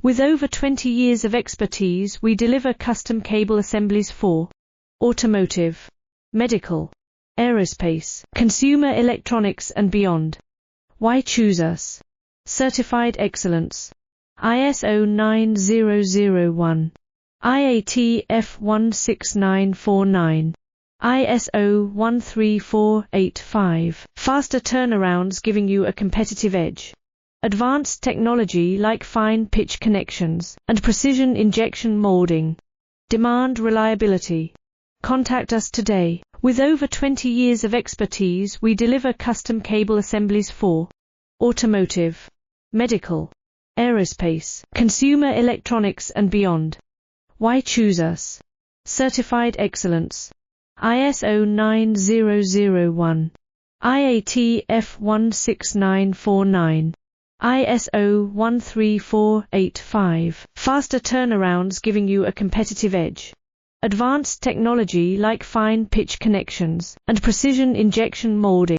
With over 20 years of expertise, we deliver custom cable assemblies for automotive, medical, aerospace, consumer electronics and beyond. Why choose us? Certified excellence. ISO 9001. IAT F16949. ISO 13485. Faster turnarounds giving you a competitive edge. Advanced technology like fine pitch connections and precision injection molding. Demand reliability. Contact us today. With over 20 years of expertise, we deliver custom cable assemblies for automotive, medical, aerospace, consumer electronics and beyond. Why choose us? Certified excellence. ISO 9001. IAT F16949. ISO 13485. Faster turnarounds giving you a competitive edge. Advanced technology like fine pitch connections and precision injection molding.